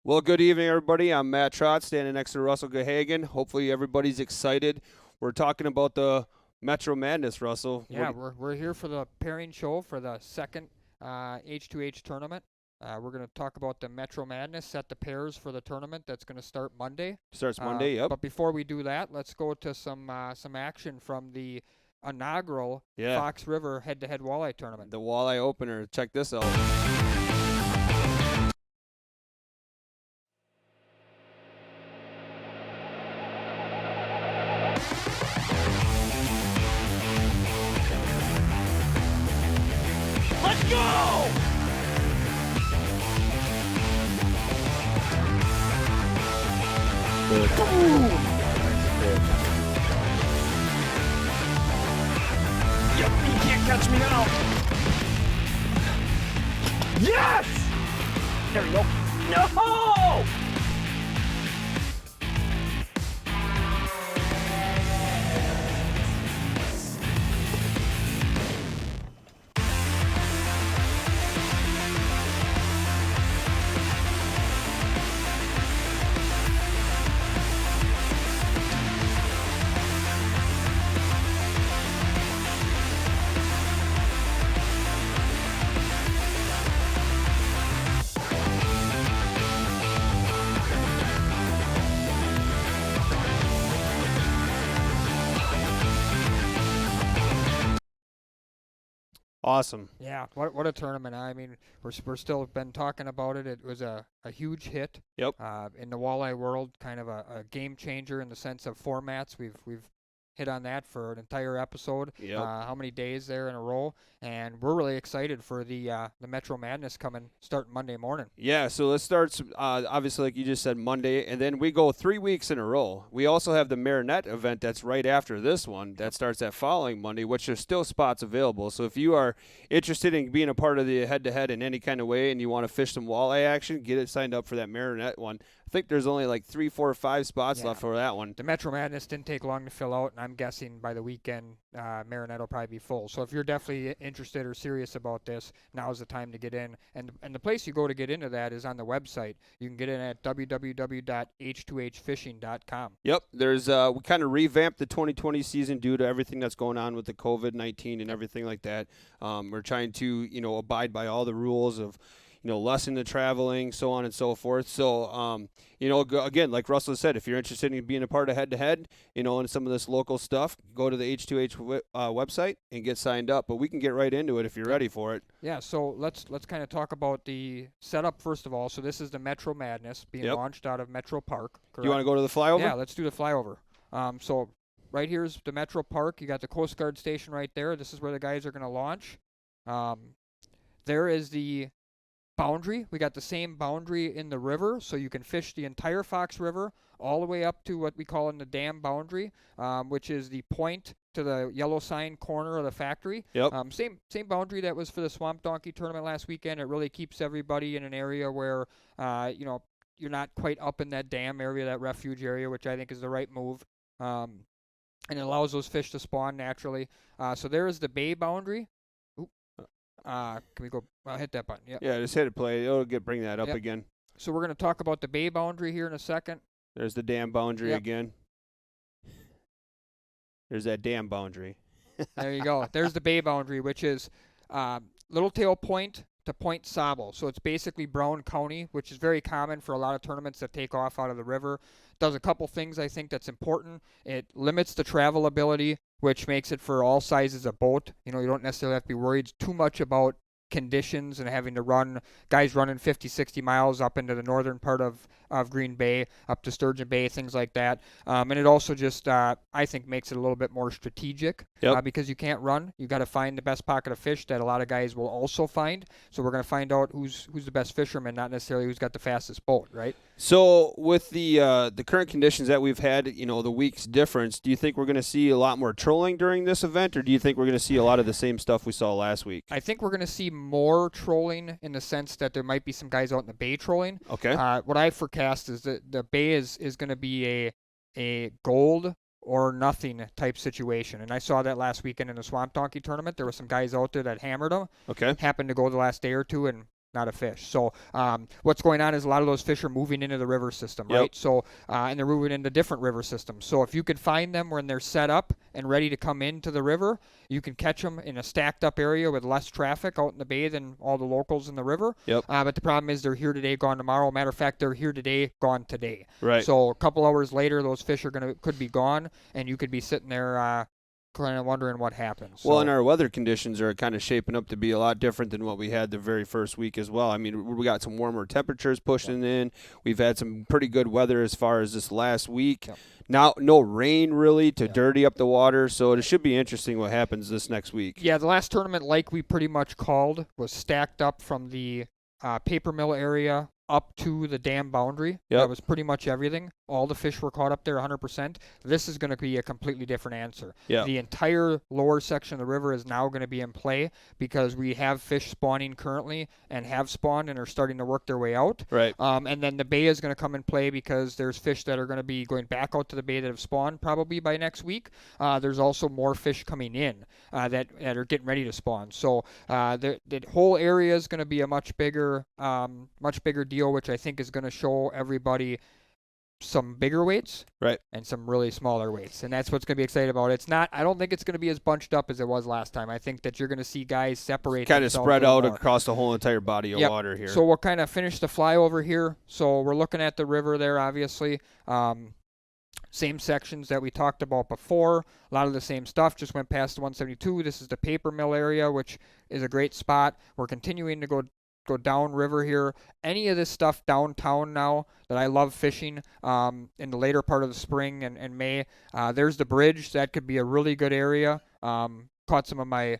Well, good evening, everybody. I'm Matt Trott, standing next to Russell Gahagan. Hopefully, everybody's excited. We're talking about the Metro Madness, Russell. Yeah, we're here for the pairing show for the second H2H tournament. We're going to talk about the Metro Madness, set the pairs for the tournament that's going to start Monday. Starts Monday. Yep. But before we do that, let's go to some action from the inaugural Yeah. Fox River head-to-head walleye tournament. The walleye opener. Check this out. Let's go! Yep, you can't catch me now. Yes! There we go. No! Awesome. Yeah, what a tournament. I mean, we're still been talking about it. It was a huge hit. Yep. In the walleye world, kind of a game changer in the sense of formats. We've hit on that for an entire episode. Yep. How many days there in a row? And we're really excited for the Metro Madness starting Monday morning. Yeah, so let's start, obviously, like you just said, Monday, and then we go 3 weeks in a row. We also have the Marinette event that's right after this one. That starts that following Monday, which there's still spots available. So if you are interested in being a part of the head-to-head in any kind of way and you want to fish some walleye action, get it signed up for that Marinette one. I think there's only like 3, 4, 5 spots left for that one. The Metro Madness didn't take long to fill out, and I'm guessing by the weekend, Marinette will probably be full. So if you're definitely interested or serious about this, now's the time to get in. And the place you go to get into that is on the website. You can get in at www.h2hfishing.com. Yep, there's we kind of revamped the 2020 season due to everything that's going on with the COVID-19 and everything like that. We're trying to, abide by all the rules of, lessen the traveling, so on and so forth. So, again, like Russell said, if you're interested in being a part of head-to-head, and some of this local stuff, go to the H2H website and get signed up. But we can get right into it if you're ready for it. Yeah, so let's kind of talk about the setup first of all. So this is the Metro Madness being launched out of Metro Park. Correct? You want to go to the flyover? Yeah, let's do the flyover. So right here's the Metro Park. You got the Coast Guard station right there. This is where the guys are going to launch. There is the boundary. We got the same boundary in the river, so you can fish the entire Fox River all the way up to what we call in the dam boundary, which is the point to the yellow sign corner of the factory. Yep. Same boundary that was for the Swamp Donkey tournament last weekend. It really keeps everybody in an area where you're not quite up in that dam area, that refuge area, which I think is the right move. And it allows those fish to spawn naturally. So there is the bay boundary. Can we go hit that button? Yeah, just hit it play. It'll bring that up again. So we're going to talk about the bay boundary here in a second. There's the dam boundary again. There's that dam boundary. There you go. There's the bay boundary, which is Little Tail Point to Point Sable. So it's basically Brown County, which is very common for a lot of tournaments that take off out of the river. Does a couple things I think that's important. It limits the travel ability, which makes it for all sizes of boat. You don't necessarily have to be worried too much about conditions and having to run guys running 50, 60 miles up into the northern part of Green Bay, up to Sturgeon Bay, things like that. And it also just, I think, makes it a little bit more strategic because you can't run. You got to find the best pocket of fish that a lot of guys will also find. So we're going to find out who's the best fisherman, not necessarily who's got the fastest boat, right? So with the current conditions that we've had, the week's difference, do you think we're going to see a lot more trolling during this event, or do you think we're going to see a lot of the same stuff we saw last week? I think we're going to see more trolling in the sense that there might be some guys out in the bay trolling. Okay. What I forecast is that the bay is going to be a gold or nothing type situation. And I saw that last weekend in the Swamp Donkey tournament. There were some guys out there that hammered them. Okay. Happened to go the last day or two and not a fish. So what's going on is a lot of those fish are moving into the river system, Yep. right? So and they're moving into different river systems. So if you could find them when they're set up and ready to come into the river, you can catch them in a stacked up area with less traffic out in the bay than all the locals in the river. Yep. But the problem is they're here today, gone tomorrow. Matter of fact, they're here today, gone today. Right. So a couple hours later, those fish could be gone, and you could be sitting there kind of wondering what happened. Well, So- and our weather conditions are kind of shaping up to be a lot different than what we had the very first week as well. I mean, we got some warmer temperatures pushing in. We've had some pretty good weather as far as this last week. Yep. Now, no rain really to Yep. dirty up the water, so it should be interesting what happens this next week. Yeah, the last tournament, like we pretty much called, was stacked up from the paper mill area up to the dam boundary. Yep. That was pretty much everything. All the fish were caught up there 100%. This is going to be a completely different answer. Yeah. The entire lower section of the river is now going to be in play because we have fish spawning currently and have spawned and are starting to work their way out. Right. And then the bay is going to come in play because there's fish that are going to be going back out to the bay that have spawned probably by next week. There's also more fish coming in that are getting ready to spawn. So the whole area is going to be a much bigger deal, which I think is going to show everybody some bigger weights, Right. and some really smaller weights, and that's what's going to be exciting about it. I don't think it's going to be as bunched up as it was last time. I think that you're going to see guys separate, Kind of themselves spread a little out more. across the whole entire body of Yep. water here. So we'll kind of finish the flyover here. So we're looking at the river there, obviously. Same sections that we talked about before. A lot of the same stuff. Just went past the 172. This is the paper mill area, which is a great spot. We're continuing to go down river here. Any of this stuff downtown now that I love fishing in the later part of the spring and May. There's the bridge. That could be a really good area. Caught some of my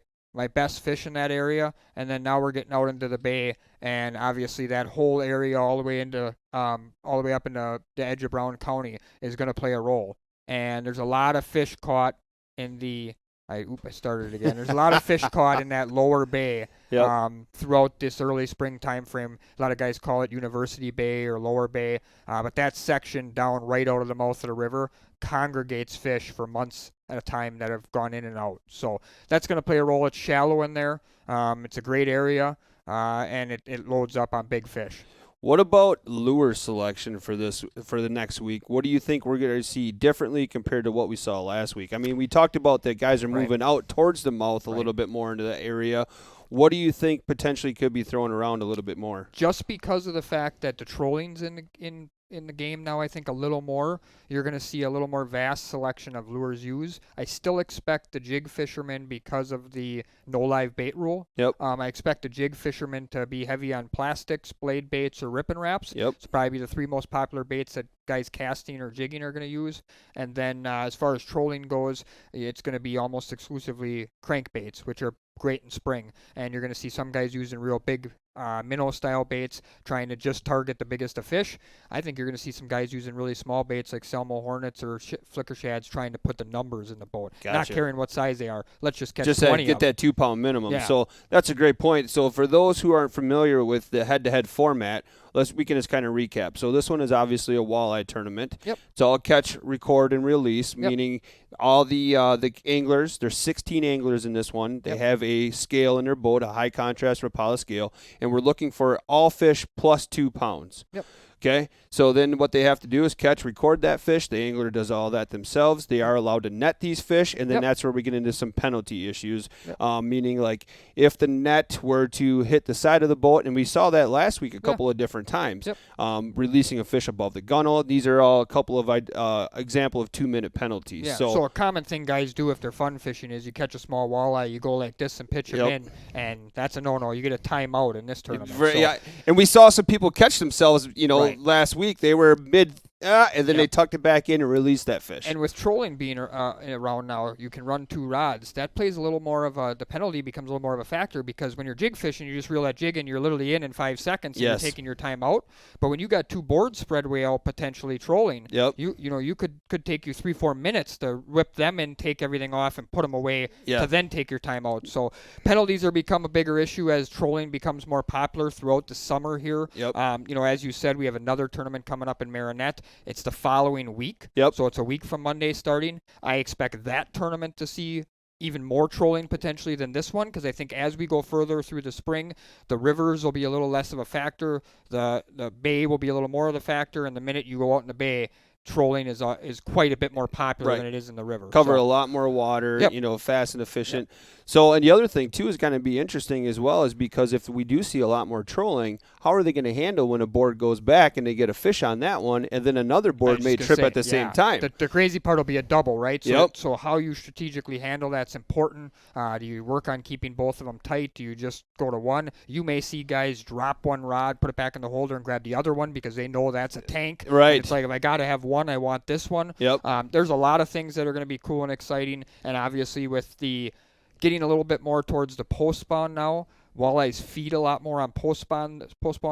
best fish in that area, and then now we're getting out into the bay, and obviously that whole area all the way up into the edge of Brown County is going to play a role. And there's a lot of fish caught in the I started again. There's a lot of fish caught in that lower bay Yep. throughout this early spring time frame. A lot of guys call it University Bay or Lower Bay, but that section down right out of the mouth of the river congregates fish for months at a time that have gone in and out. So that's going to play a role. It's shallow in there. It's a great area, and it loads up on big fish. What about lure selection for the next week? What do you think we're going to see differently compared to what we saw last week? I mean, we talked about that guys are Right. moving out towards the mouth a Right. little bit more into that area. What do you think potentially could be thrown around a little bit more? Just because of the fact that the trolling's in the game now, I think a little more. You're going to see a little more vast selection of lures used. I still expect the jig fishermen, because of the no live bait rule. Yep. I expect the jig fishermen to be heavy on plastics, blade baits, or ripping wraps. Yep. It's probably the three most popular baits that guys casting or jigging are going to use. And then as far as trolling goes, it's going to be almost exclusively crankbaits, which are great in spring. And you're going to see some guys using real big minnow style baits, trying to just target the biggest of fish. I think you're going to see some guys using really small baits like Selmo hornets or flicker shads, trying to put the numbers in the boat, not Gotcha. caring what size they are. Let's just catch Just 20 get of them. that 2 pound minimum. Yeah. So that's a great point. So for those who aren't familiar with the head-to-head format, we can just kind of recap. So this one is obviously a walleye tournament. Yep. It's all catch, record, and release, Yep. meaning all the anglers. There's 16 anglers in this one. They Yep. have a scale in their boat, a high contrast Rapala scale, and we're looking for all fish plus 2 pounds. Yep. Okay, so then what they have to do is catch, record that fish. The angler does all that themselves. They are allowed to net these fish, and then Yep. that's where we get into some penalty issues, Yep. meaning like if the net were to hit the side of the boat, and we saw that last week a couple of different times, Yep. releasing a fish above the gunnel. These are all a couple of example of 2-minute penalties. Yeah. So So a common thing guys do if they're fun fishing is you catch a small walleye, you go like this and pitch him Yep. in, and that's a no-no. You get a timeout in this tournament. Very- So- yeah, and we saw some people catch themselves, Right. last week. They were mid, and then Yep. they tucked it back in and released that fish. And with trolling being around now, you can run 2 rods. That plays a little more of the penalty becomes a little more of a factor, because when you're jig fishing, you just reel that jig and you're literally in 5 seconds and Yes. you're taking your time out. But when you got 2 boards spread way out potentially trolling, Yep. you could take you 3-4 minutes to whip them in, take everything off, and put them away Yeah. to then take your time out. So penalties are become a bigger issue as trolling becomes more popular throughout the summer here. Yep. As you said, we have another tournament coming up in Marinette. It's the following week. Yep. So it's a week from Monday starting. I expect that tournament to see even more trolling potentially than this one, because I think as we go further through the spring, the rivers will be a little less of a factor. The bay will be a little more of the factor, and the minute you go out in the bay, trolling is quite a bit more popular Right. than it is in the river. Cover So- a lot more water, Yep. fast and efficient. So, and the other thing too is going to be interesting as well, is because if we do see a lot more trolling, how are they going to handle when a board goes back and they get a fish on that one, and then another I was board just may gonna trip say, at the same yeah. time? The crazy part will be a double, right? So, Yep. so how you strategically handle that's important. Do you work on keeping both of them tight? Do you just go to one? You may see guys drop one rod, put it back in the holder, and grab the other one because they know that's a tank. And Right. it's like, if I got to have one, I want this one. Yep. There's a lot of things that are going to be cool and exciting, and obviously with the getting a little bit more towards the post spawn now. Walleyes feed a lot more on post spawn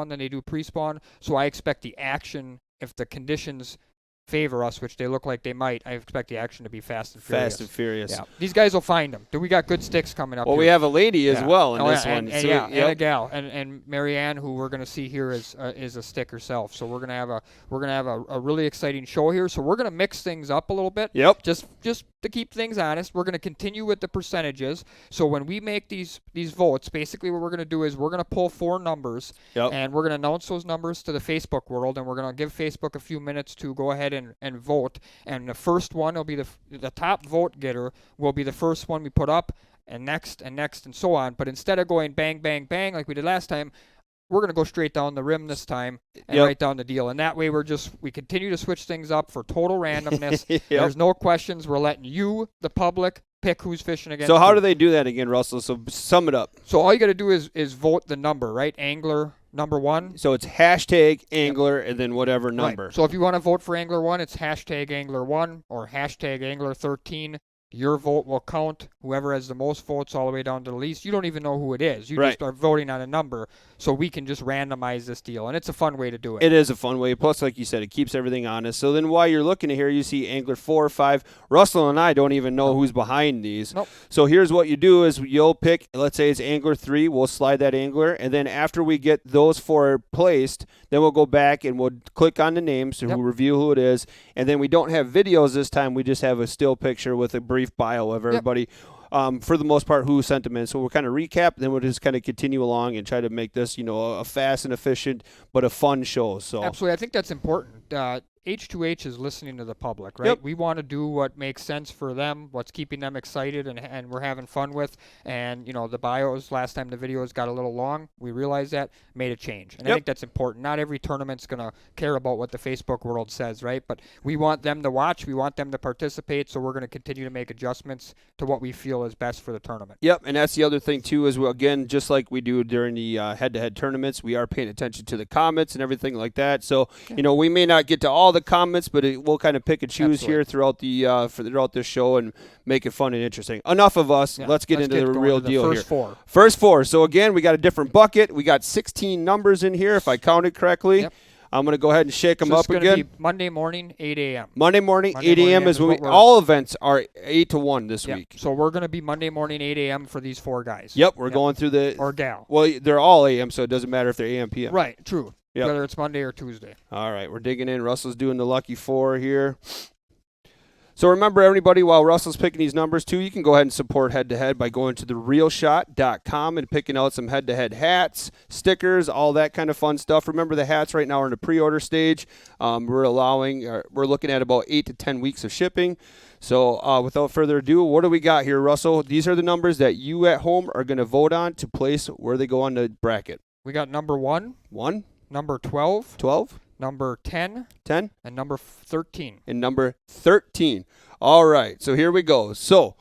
than they do pre spawn, so I expect the action, if the conditions favor us, which they look like they might, I expect the action to be fast and furious. Fast and furious. Yeah, these guys will find them. We got good sticks coming up. Well, here. we have a lady as Yeah. well in Oh, this yeah, one. and So, yeah, and yep. a gal, and Marianne, who we're gonna see here is a stick herself. So we're gonna have a really exciting show here. So we're gonna mix things up a little bit. Yep. Just to keep things honest, we're gonna continue with the percentages. So when we make these votes, basically what we're gonna do is we're gonna pull 4 numbers, Yep. and we're gonna announce those numbers to the Facebook world, and we're gonna give Facebook a few minutes to go ahead and vote. And the first one will be the top vote getter will be the first one we put up, and next and next and so on. But instead of going bang bang bang like we did last time, we're going to go straight down the rim this time and Yep. write down the deal. And that way we continue to switch things up for total randomness. Yep. There's no questions. We're letting you, the public, pick who's fishing against So how who. do they do that again, Russell? So sum it up. So all you got to do is vote the number, right? Angler number 1. So it's hashtag angler and then whatever number. Right. So if you want to vote for Angler 1, it's hashtag Angler 1 or hashtag Angler 13. Your vote will count. Whoever has the most votes all the way down to the least. You don't even know who it is. You Right. just are voting on a number. So we can just randomize this deal. And it's a fun way to do it. It is a fun way. Plus, like you said, it keeps everything honest. So then while you're looking at here, you see Angler 4 or 5. Russell and I don't even know who's behind these. Nope. So here's what you do is you'll pick, let's say it's Angler 3. We'll slide that angler. And then after we get those 4 placed, then we'll go back and we'll click on the names to Yep. review who it is. And then we don't have videos this time. We just have a still picture with a brief bio of everybody. For the most part, who sent them in. So we'll kind of recap, then we'll just kind of continue along and try to make this, a fast and efficient but a fun show. So Absolutely. I think that's important. H2H is listening to the public, right? Yep. We want to do what makes sense for them, what's keeping them excited and we're having fun with. And, the bios, last time the videos got a little long, we realized that, made a change. And I Yep. think that's important. Not every tournament's going to care about what the Facebook world says, right? But we want them to watch, we want them to participate, so we're going to continue to make adjustments to what we feel is best for the tournament. Yep, and that's the other thing too is again, just like we do during the head-to-head tournaments, we are paying attention to the comments and everything like that. So we may not get to all the comments, but we'll kind of pick and choose Absolutely. here throughout this show and make it fun and interesting. Enough of us. Yeah, Let's get into the going real to the deal first here. 4. First 4. So again, we got a different bucket. We got 16 numbers in here, if I counted correctly. Yep. I'm going to go ahead and shake them So up it's going again. to be Monday morning, 8 a.m. Monday morning, Monday 8 a.m. morning is when is what we're- all events are 8 to 1 this Yep. week. So we're going to be Monday morning, 8 a.m. for these 4 guys. Yep, we're going through the Or gal. well, they're all AM, so it doesn't matter if they're AM, PM. Right, true. Yep. Whether it's Monday or Tuesday. All right, we're digging in. Russell's doing the lucky 4 here. So remember, everybody, while Russell's picking these numbers too, you can go ahead and support Head to Head by going to therealshot.com and picking out some Head to Head hats, stickers, all that kind of fun stuff. Remember, the hats right now are in the pre-order stage. We're looking at about 8 to 10 weeks of shipping. So without further ado, what do we got here, Russell? These are the numbers that you at home are going to vote on to place where they go on the bracket. We got number 1, 1, number 12, 12, number 10, 10, and number 13. and number 13. All right, so here we go. So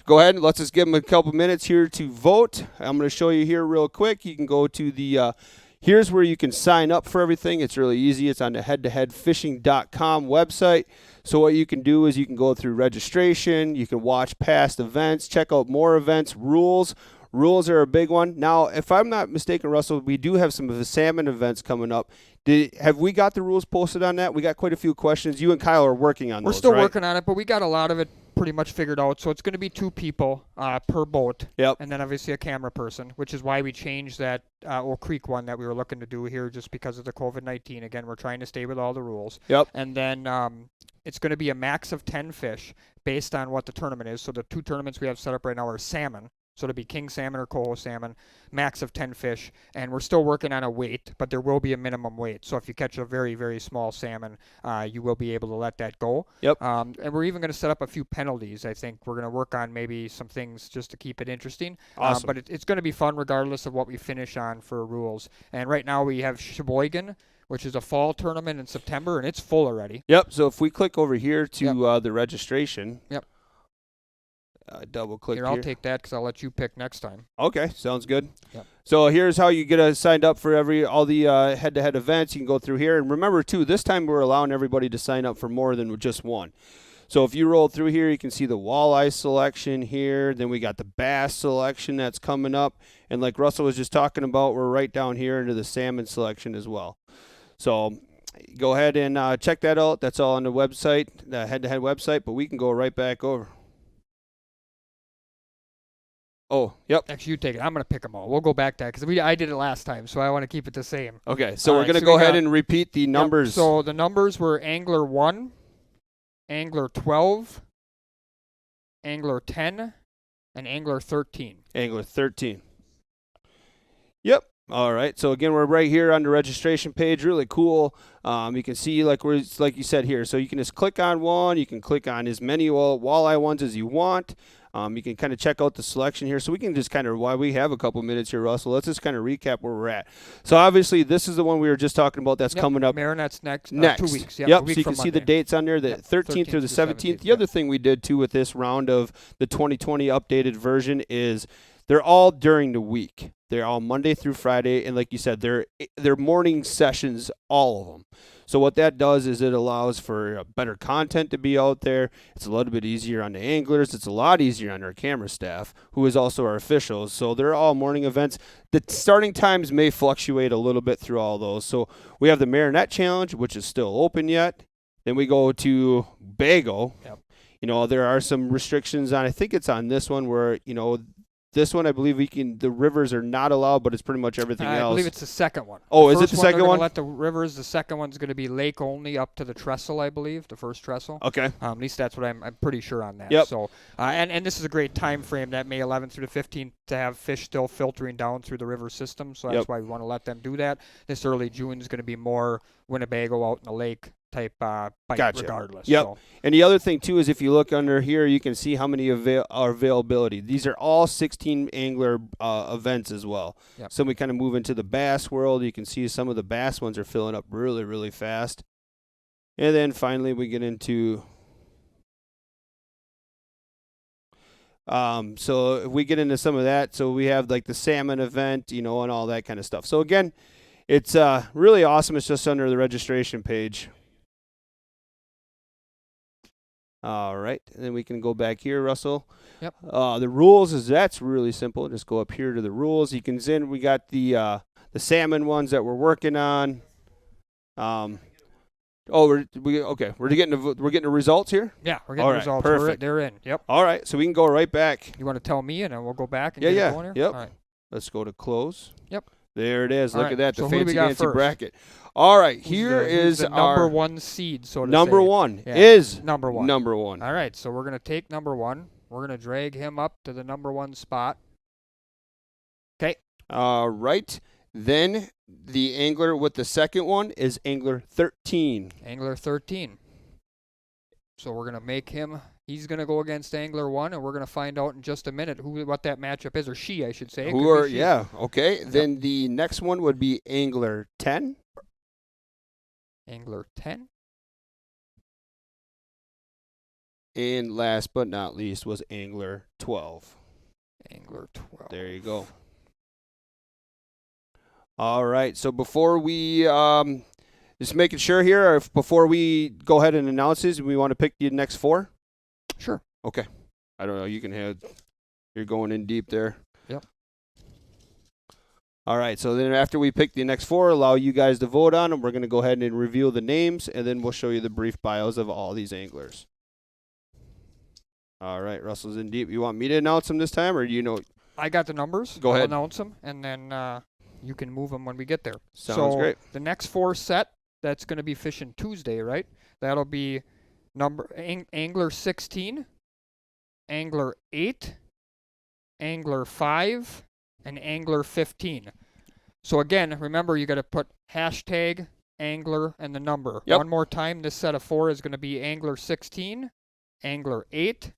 go ahead and let's just give them a couple minutes here to vote. I'm going to show you here real quick. You can go to the here's where you can sign up for everything. It's really easy. It's on the headtoheadfishing.com website. So what you can do is you can go through registration. You can watch past events, check out more events, rules. Rules are a big one. Now, if I'm not mistaken, Russell, we do have some of the salmon events coming up. Have we got the rules posted on that? We got quite a few questions. You and Kyle are working on We're those, still right? working on it, but we got a lot of it pretty much figured out. So it's going to be 2 people per boat. Yep. And then obviously a camera person, which is why we changed that Oak Creek one that we were looking to do here just because of the COVID-19. Again, we're trying to stay with all the rules. Yep. And then It's going to be a max of 10 fish based on what the tournament is. So the 2 tournaments we have set up right now are salmon. So it'll be king salmon or coho salmon, max of 10 fish. And we're still working on a weight, but there will be a minimum weight. So if you catch a very, very small salmon, you will be able to let that go. Yep. And we're even going to set up a few penalties. I think we're going to work on maybe some things just to keep it interesting. Awesome. But it's going to be fun regardless of what we finish on for rules. And right now we have Sheboygan, which is a fall tournament in September, and it's full already. Yep. So if we click over here to the registration. Yep. Double click Here, I'll take that because I'll let you pick next time. Okay, sounds good. Yep. So here's how you get signed up for all the head-to-head events. You can go through here, and remember too, this time we're allowing everybody to sign up for more than just one. So if you roll through here, you can see the walleye selection here. Then we got the bass selection that's coming up, and like Russell was just talking about, we're right down here into the salmon selection as well. So go ahead and check that out. That's all on the website, the head-to-head website. But we can go right back over. Oh, yep. Actually, you take it. I'm going to pick them all. We'll go back to that because I did it last time, so I want to keep it the same. Okay, so All we're right, going to so go we ahead got- and repeat the numbers. Yep. So the numbers were Angler 1, Angler 12, Angler 10, and Angler 13. Angler 13. Yep. All right. So again, we're right here on the registration page. Really cool. You can see like you said here. So you can just click on one. You can click on as many walleye ones as you want. You can kind of check out the selection here. So we can just kind of, while we have a couple minutes here, Russell, let's just kind of recap where we're at. So obviously this is the one we were just talking about that's Yep. coming up. Marinette's next. 2 weeks. Yep. A So week you can from see the Monday. dates on there, the Yep. 13th through the 17th. The Yep. other thing we did too with this round of the 2020 updated version is they're all during the week. They're all Monday through Friday, and like you said, they're morning sessions, all of them. So what that does is it allows for better content to be out there. It's a little bit easier on the anglers. It's a lot easier on our camera staff, who is also our officials. So they're all morning events. The starting times may fluctuate a little bit through all those. So we have the Marinette Challenge, which is still open yet. Then we go to Bago. Yep. There are some restrictions on, I think it's on this one where, this one, I believe the rivers are not allowed, but it's pretty much everything else. I believe it's the second one. Oh, The is it first the they're second gonna one? Let the rivers. The second one's going to be lake only up to the trestle, I believe, the first trestle. Okay. At least that's what I'm pretty sure on that. Yep. So, and this is a great time frame, that May 11th through the 15th, to have fish still filtering down through the river system. So that's Yep. why we want to let them do that. This early June is going to be more Winnebago out in the lake type bite Gotcha. regardless. Yep. So, And the other thing, too, is if you look under here, you can see how many are availability. These are all 16 angler events as well. Yep. So we kind of move into the bass world. You can see some of the bass ones are filling up really, really fast. And then finally we get into... So if we get into some of that, so we have like the salmon event, and all that kind of stuff. So again, it's really awesome. It's just under the registration page. All right, and then we can go back here, Russell. Yep. The rules that's really simple. Just go up here to the rules. You can see we got the salmon ones that we're working on. We're getting the results here. yeah, we're getting All the right, results. perfect. They're in. Yep. All right, so we can go right back. You want to tell me, and then we'll go back and Yeah, get yeah, it going here? yep. All right. Let's go to close. Yep. There it is. All Look right, at that, so the who do we fancy got fancy first? bracket. All right, Who's here the- is who's the our number one seed, so to number say. one Yeah, is number one. number one. All right, so we're going to take number one. We're going to drag him up to the number one spot. Okay. All right. Then the angler with the second one is angler 13. Angler 13. So we're going to make him, he's going to go against angler 1, and we're going to find out in just a minute what that matchup is, or she, I should say. It could be she. Okay. Then the next one would be angler 10. Angler 10. And last but not least was angler 12. Angler 12. There you go. All right. So before we just making sure here, before we go ahead and announce this, we want to pick the next 4. Sure. Okay. I don't know. You can have. You're going in deep there. Yep. All right. So then after we pick the next 4, allow you guys to vote on them. We're going to go ahead and reveal the names, and then we'll show you the brief bios of all these anglers. All right. Russell's in deep. You want me to announce them this time, or do you know? I got the numbers. Go I'll ahead. announce them, and then you can move them when we get there. Sounds great. The next 4 set, that's going to be fishing Tuesday, right? That'll be Angler 16, Angler 8, Angler 5, and Angler 15. So again, remember you got to put hashtag angler and the number. Yep. One more time, this set of 4 is going to be Angler 16, Angler 8,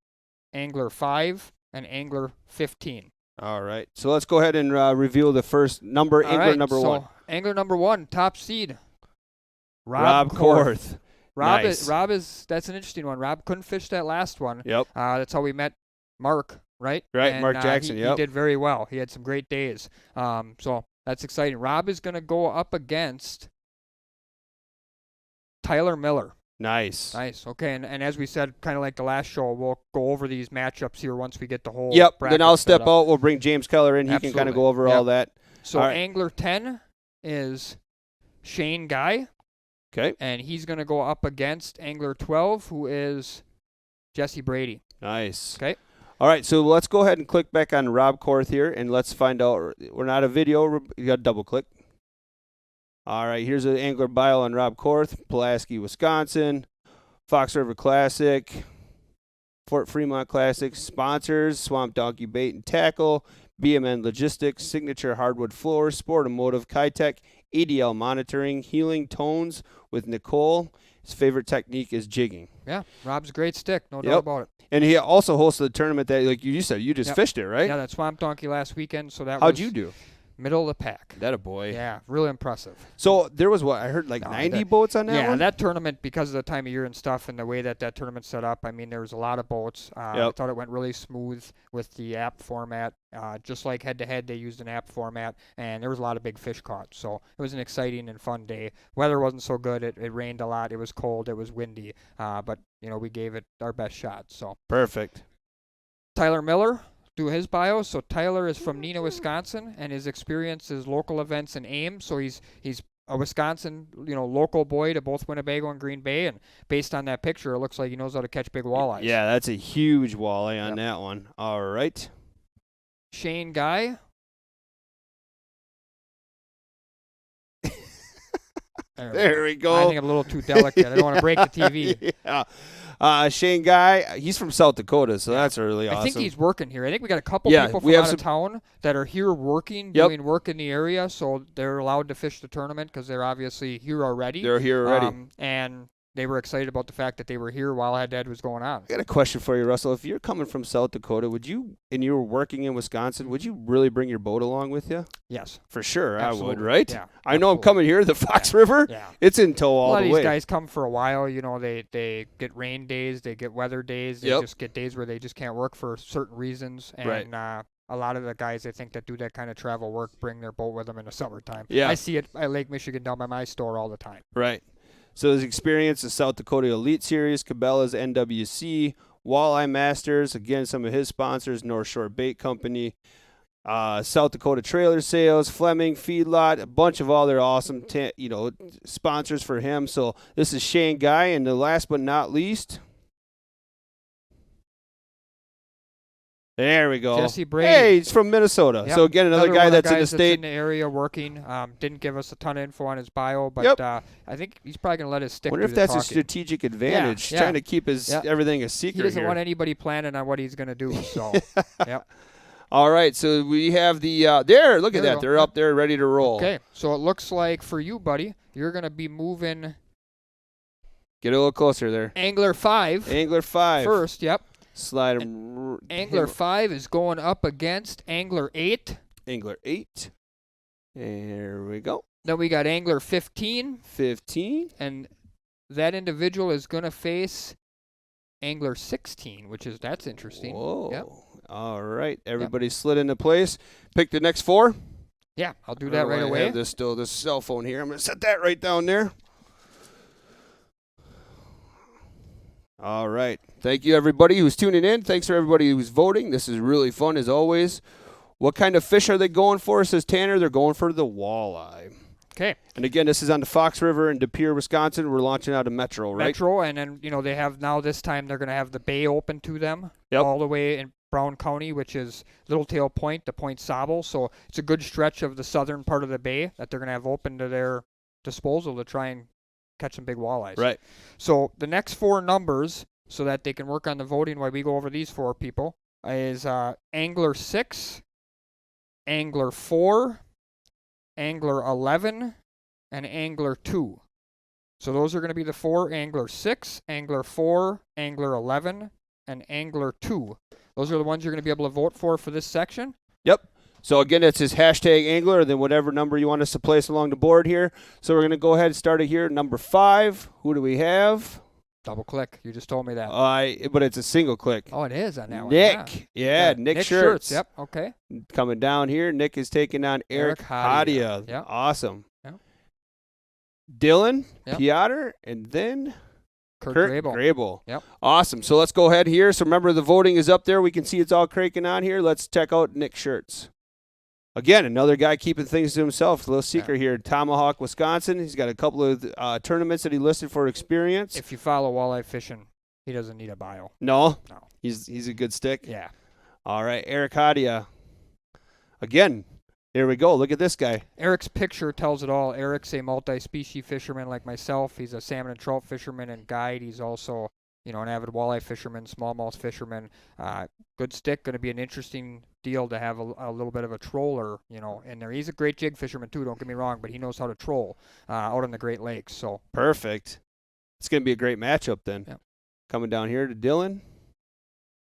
Angler 5, and Angler 15. All right. So let's go ahead and reveal the first number, All angler right, number so 1. Angler number 1, top seed. Rob Korth. Rob Nice. is that's an interesting one. Rob couldn't fish that last one. Yep. That's how we met Mark, right? Right, And, Mark Jackson, He yep. did very well. He had some great days. So that's exciting. Rob is going to go up against Tyler Miller. Nice. Nice. Okay, and as we said, kind of like the last show, we'll go over these matchups here once we get the whole. Yep. Then bracket I'll set step up. out. We'll bring James Keller in. He can kind Absolutely. of go over Yep. all that. So All right. Angler 10 is Shane Guy, Okay. and he's going to go up against Angler 12, who is Jesse Brady. Nice. Okay. All right. So let's go ahead and click back on Rob Korth here, and let's find out. We're not a video. You got to double click. All right. Here's an angler bio on Rob Korth, Pulaski, Wisconsin, Fox River Classic, Fort Fremont Classic, sponsors, Swamp Donkey Bait and Tackle, BMN Logistics, Signature Hardwood Floors, Sportomotive, Kitech, ADL Monitoring, Healing Tones with Nicole. His favorite technique is jigging. Yeah, Rob's a great stick, no doubt Yep. about it. And he also hosted the tournament that, like you said, you just Yep. fished it, right? Yeah, that Swamp Donkey last weekend, so that How'd was you do? middle of the pack. That a boy. Yeah, really impressive. So there was what I heard, like No, 90 that- boats on that Yeah, one. that tournament, because of the time of year and stuff and the way that tournament's set up, I mean, there was a lot of boats. I Yep. thought it went really smooth with the app format. Just like head-to-head, they used an app format, and there was a lot of big fish caught. So it was an exciting and fun day. Weather wasn't so good. It rained a lot. It was cold. It was windy. But, we gave it our best shot. So Perfect. Tyler Miller, do his bio. So Tyler is from Neenah, Wisconsin, and his experience is local events in Ames. So he's a Wisconsin, local boy to both Winnebago and Green Bay. And based on that picture, it looks like he knows how to catch big walleyes. Yeah, that's a huge walleye on Yep. that one. All right. Shane Guy. There we go. I think I'm a little too delicate. I don't want to break the TV. Yeah. Shane Guy, he's from South Dakota, so Yeah. that's really awesome. I think he's working here. I think we got a couple Yeah, people we from have out of town that are here working, Yep. doing work in the area, so they're allowed to fish the tournament because they're obviously here already. They're here already. And they were excited about the fact that they were here while Head was going on. I got a question for you, Russell. If you're coming from South Dakota, and you were working in Wisconsin, would you really bring your boat along with you? Yes. For sure, I would, Absolutely. right? Yeah, I know I'm absolutely. coming here, the Fox River. Yeah. It's in tow A all lot of the these way. guys come for a while. They get rain days, they get weather days, they Yep. just get days where they just can't work for certain reasons. And Right. a lot of the guys, I think, that do that kind of travel work bring their boat with them in the summertime. Yeah. I see it at Lake Michigan down by my store all the time. Right. So his experience, the South Dakota Elite Series, Cabela's NWC, Walleye Masters, again, some of his sponsors, North Shore Bait Company, South Dakota Trailer Sales, Fleming Feedlot, a bunch of other awesome, sponsors for him. So this is Shane Guy, and the last but not least, there we go. Jesse Brady. Hey, he's from Minnesota. Yep. So again, another one guy of the that's in the guys state. in the area working. Didn't give us a ton of info on his bio, but Yep. I think he's probably gonna let his stick. Wonder do if the that's a talking. strategic advantage, yeah. trying to keep his Yeah. everything a secret He doesn't here. want anybody planning on what he's gonna do. So, yep. All right, so we have the there. Look at There we that; go. they're up there, ready to roll. Okay, so it looks like for you, buddy, you're gonna be moving Get a little closer there. Angler 5 Angler 5 first. Yep. Slide him. Angler 5 is going up against Angler 8. Angler 8. There we go. Then we got Angler 15, 15. and that individual is gonna face Angler 16, that's interesting. Whoa. Yep. All right, everybody slid into place. Pick the next 4. Yeah, I'll do that right I away. have this cell phone here. I'm gonna set that right down there. All right. Thank you, everybody who's tuning in. Thanks for everybody who's voting. This is really fun, as always. What kind of fish are they going for, says Tanner? They're going for the walleye. Okay. And again, this is on the Fox River in De Pere, Wisconsin. We're launching out of Metro, right? Metro, and then they have now this time they're going to have the bay open to them Yep. all the way in Brown County, which is Littletail Point to Point Sable. So it's a good stretch of the southern part of the bay that they're going to have open to their disposal to try and catch some big walleyes. Right. So the next 4 numbers, so that they can work on the voting while we go over these 4 people, is Angler 6, Angler 4, Angler 11, and Angler 2. So those are going to be the 4: Angler 6, Angler 4, Angler 11, and Angler 2. Those are the ones you're going to be able to vote for this section. Yep. So again, it's his hashtag angler, then whatever number you want us to place along the board here. So we're going to go ahead and start it here. Number 5. Who do we have? Double click. You just told me that. But it's a single click. Oh, it is on that one. Nick. Yeah, Nick Shirts. Yep. Okay. Coming down here. Nick is taking on Eric Hadia. Yep. Awesome. Yep. Dylan, Yep. Piotr, and then Kurt Grable. Grable. Yep. Awesome. So let's go ahead here. So remember, the voting is up there. We can see it's all cranking on here. Let's check out Nick Shirts. Again, another guy keeping things to himself. A little secret here. Tomahawk, Wisconsin. He's got a couple of tournaments that he listed for experience. If you follow walleye fishing, he doesn't need a bio. No? No. He's a good stick? Yeah. All right, Eric Hadia. Again, here we go. Look at this guy. Eric's picture tells it all. Eric's a multi-species fisherman like myself. He's a salmon and trout fisherman and guide. He's also, an avid walleye fisherman, smallmouth fisherman. Good stick. Going to be an interesting deal to have a little bit of a troller, in there. He's a great jig fisherman too. Don't get me wrong, but he knows how to troll out on the Great Lakes. So Perfect. It's going to be a great matchup then. Yep. Coming down here to Dylan.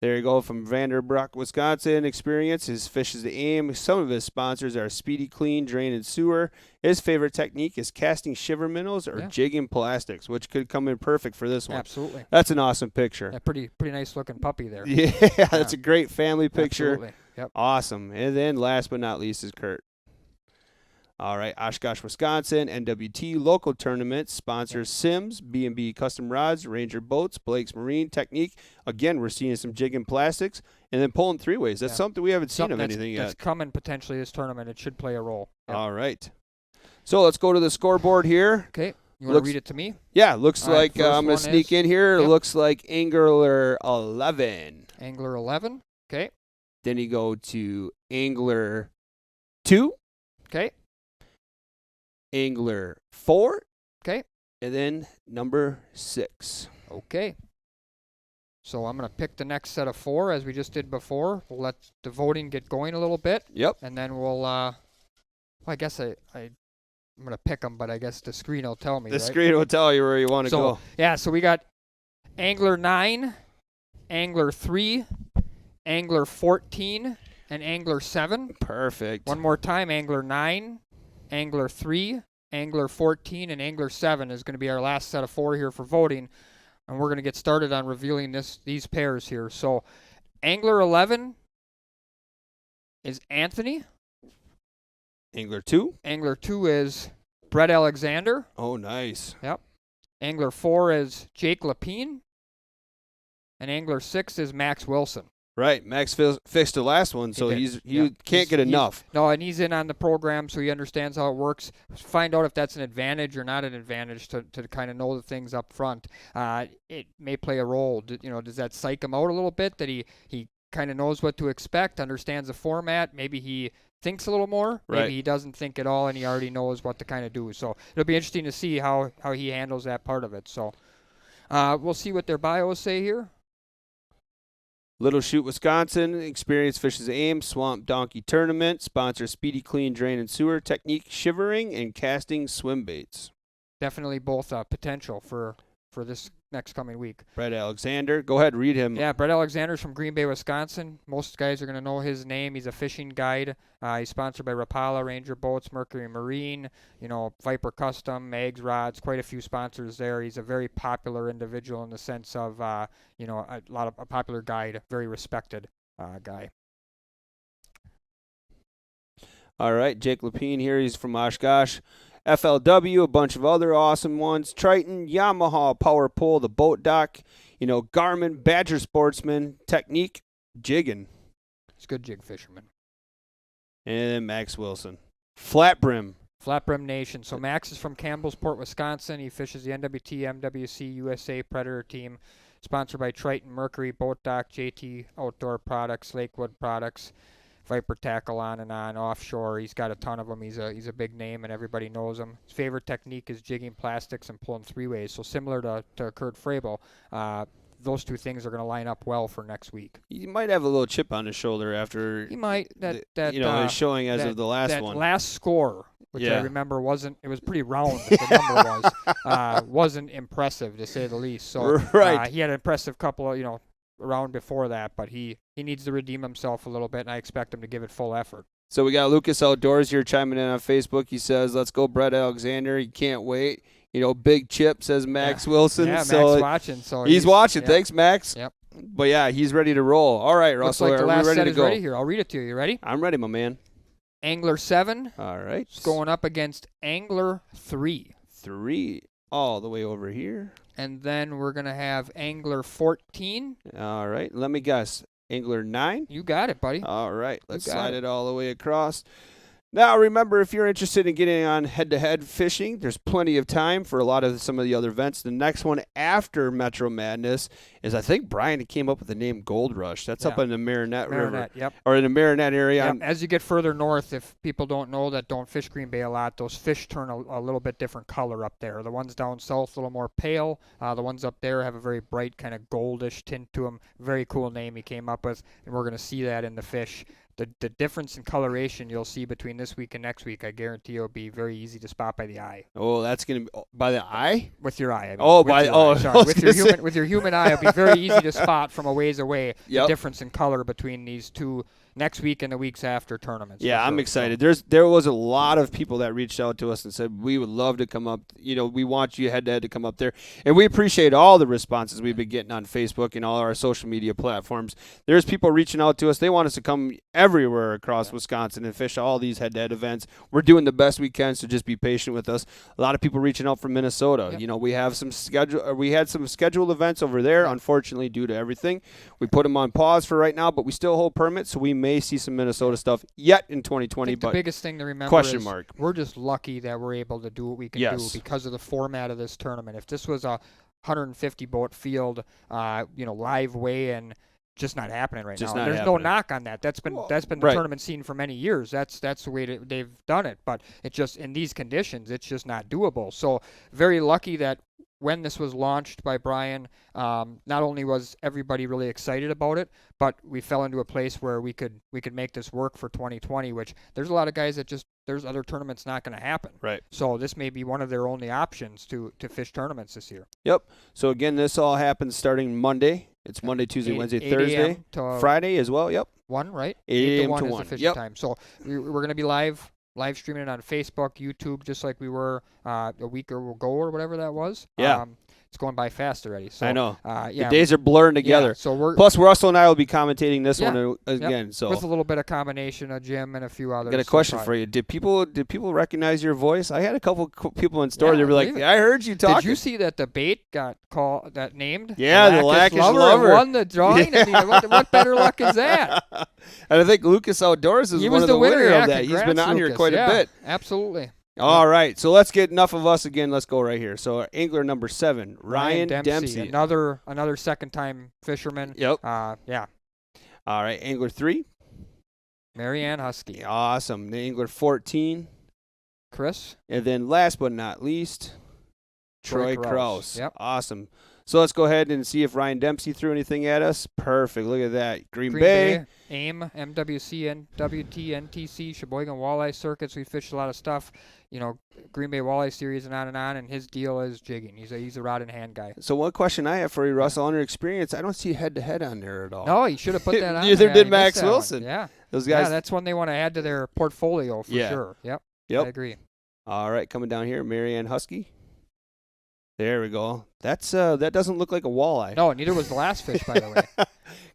There you go, from Vanderbroek, Wisconsin experience. His fish is the aim. Some of his sponsors are Speedy Clean, Drain, and Sewer. His favorite technique is casting shiver minnows or jigging plastics, which could come in perfect for this one. Absolutely. That's an awesome picture. A pretty nice looking puppy there. Yeah, that's a great family picture. Absolutely. Yep. Awesome. And then last but not least is Kurt. All right, Oshkosh, Wisconsin, NWT local tournament sponsors Sims, B&B Custom Rods, Ranger Boats, Blake's Marine Technique. Again, we're seeing some jigging plastics and then pulling 3-ways. That's something we haven't seen of anything yet. That's coming potentially this tournament. It should play a role. Yep. All right. So let's go to the scoreboard here. Okay. You want to read it to me? Yeah, looks All right, like I'm going to sneak in here. It looks like Angler 11. Angler 11. Okay. Then you go to Angler 2. Okay. Angler 4. Okay. And then number 6. Okay. So I'm going to pick the next set of 4 as we just did before. We'll let the voting get going a little bit. Yep. And then we'll, I guess I'm going to pick them, but I guess the screen will tell me, The screen will tell you where you want to go. Yeah, so we got Angler 9, Angler 3, Angler 14, and Angler 7. Perfect. One more time, Angler 9, Angler 3, Angler 14, and Angler 7 is going to be our last set of 4 here for voting. And we're going to get started on revealing these pairs here. So Angler 11 is Anthony. Angler 2. Angler 2 is Brett Alexander. Oh, nice. Yep. Angler 4 is Jake Lapine. And Angler 6 is Max Wilson. Right. Max fixed the last one, so he can't get enough. No, and he's in on the program, so he understands how it works. Find out if that's an advantage or not an advantage to kind of know the things up front. It may play a role. Does that psych him out a little bit, that he kind of knows what to expect, understands the format? Maybe he thinks a little more. Right. Maybe he doesn't think at all, and he already knows what to kind of do. So it'll be interesting to see how he handles that part of it. So we'll see what their bios say here. Little Chute, Wisconsin, experience fishes aim, swamp donkey tournament, sponsor Speedy Clean, Drain, and Sewer, technique shivering and casting swim baits. Definitely both potential for this next coming week. Brett Alexander, go ahead, read him. Yeah, Brett Alexander's from Green Bay, Wisconsin. Most guys are going to know his name. He's a fishing guide. He's sponsored by Rapala, Ranger Boats, Mercury Marine, Viper Custom, Mags Rods, quite a few sponsors there. He's a very popular individual in the sense of, a popular guide, very respected guy. All right, Jake Lapine here. He's from Oshkosh. FLW, a bunch of other awesome ones. Triton, Yamaha, Power Pole, the Boat Dock, Garmin, Badger Sportsman, Technique, Jigging. He's a good jig fisherman. And then Max Wilson. Flat Brim. Flat Brim Nation. So Max is from Campbellsport, Wisconsin. He fishes the NWT, MWC, USA Predator team. Sponsored by Triton, Mercury, Boat Dock, JT Outdoor Products, Lakewood Products. Viper tackle on and on, offshore. He's got a ton of them. He's a big name, and everybody knows him. His favorite technique is jigging plastics and pulling three-ways. So similar to Kurt Frabel, those two things are going to line up well for next week. He might have a little chip on his shoulder after He might his showing as of the last that one. last score, which I Yeah. remember it was pretty round. The number wasn't impressive to say the least. So Right. he had an impressive couple of round before that, but he needs to redeem himself a little bit, and I expect him to give it full effort. So we got Lucas Outdoors here chiming in on Facebook. He says, "Let's go, Brett Alexander. He can't wait." Big chip, says Max Wilson. Yeah, so Max watching. So he's watching. yeah. Thanks, Max. Yep. But yeah, he's ready to roll. All right, Looks Russell, like the are last we ready set to is go? ready here. I'll read it to you. You ready? I'm ready, my man. Angler 7 All right. is going up against Angler 3. 3 all the way over here. And then we're going to have Angler 14. All right. Let me guess. Angler 9. You got it, buddy. All right. Let's got slide it. it all the way across. Now, remember, if you're interested in getting on head-to-head fishing, there's plenty of time for some of the other events. The next one after Metro Madness is, I think, Brian came up with the name Gold Rush. That's up Yeah. in the Marinette River. Marinette, yep. Or in the Marinette area. Yep. As you get further north, if people don't know that don't fish Green Bay a lot, those fish turn a little bit different color up there. The ones down south a little more pale. The ones up there have a very bright kind of goldish tint to them. Very cool name he came up with, and we're going to see that in the fish. The difference in coloration you'll see between this week and next week, I guarantee you'll be very easy to spot by the eye. Oh, that's going to be by the eye? With your eye. I mean, Oh, with by your oh, eye, I sorry. was With your gonna say- human eye, it'll be very easy to spot from a ways away Yep. the difference in color between these two next week and the weeks after tournaments. Yeah, for I'm sure. excited. There was a lot of people that reached out to us and said we would love to come up. We want you head to head to come up there, and we appreciate all the responses we've been getting on Facebook and all our social media platforms. There's people reaching out to us. They want us to come everywhere across Wisconsin and fish all these head to head events. We're doing the best we can, so just be patient with us. A lot of people reaching out from Minnesota. Yep. We have we had some scheduled events over there. Unfortunately, due to everything, we put them on pause for right now, but we still hold permits, so we may see some Minnesota stuff yet in 2020. I think But the biggest thing to remember question is mark. we're just lucky that we're able to do what we can Yes. do because of the format of this tournament. If this was a 150 boat field, live weigh-in, just not happening right Just now. not There's happening. no knock on that. That's been the right. tournament scene for many years. That's the way they've done it. But it just in these conditions, it's just not doable. So very lucky that when this was launched by Brian, not only was everybody really excited about it, but we fell into a place where we could make this work for 2020. Which there's a lot of guys that there's other tournaments not going to happen. Right. So this may be one of their only options to fish tournaments this year. Yep. So again, this all happens starting Monday. It's Monday, Tuesday, 8 Wednesday, 8 Thursday, a.m. to Friday as well. Yep. 1, right? 8 a.m. 1 to is 1. the fishing Yep. time. So we're going to be live streaming it on Facebook, YouTube, just like we were a week ago or whatever that was. Yeah. It's going by fast already. So I know. yeah. The days are blurring together. Yeah, so we're Plus, Russell and I will be commentating this Yeah. one again. So with a little bit of combination of Jim and a few others. I got a so question probably- for you. Did people recognize your voice? I had a couple people in store. Yeah, They I were like, believe it. "I heard you talking." Did you see that the bait got named? Yeah, the Lackish Lover. and won the drawing? Yeah. I mean, what better luck is that? And I think Lucas Outdoors is He one was of the winner. winner Yeah, of that. He's been congrats, on here Lucas. quite Yeah, a bit. Absolutely. All right, so let's get enough of us again. Let's go right here. So angler number 7, Ryan Dempsey. Another second-time fisherman. Yep. Yeah. All right, angler 3. Marianne Husky. Awesome. The angler 14. Chris. And then last but not least, Troy Troy Kraus. Kraus. Yep. Awesome. So let's go ahead and see if Ryan Dempsey threw anything at us. Perfect. Look at that. Green Bay. AIM, MWC, NWT, NTC, Sheboygan Walleye Circuits. We fished a lot of stuff. Green Bay Walleye Series and on, and his deal is jigging. He's a rod and hand guy. So one question I have for you, Russell, on your experience, I don't see head-to-head on there at all. No, he should have put that on. Neither there. did He missed Max that one. Wilson. Yeah. Those guys. Yeah, that's one they want to add to their portfolio for Yeah. sure. Yep. Yep. I agree. All right, coming down here, Marianne Husky. There we go. That's that doesn't look like a walleye. No, neither was the last fish, by the way.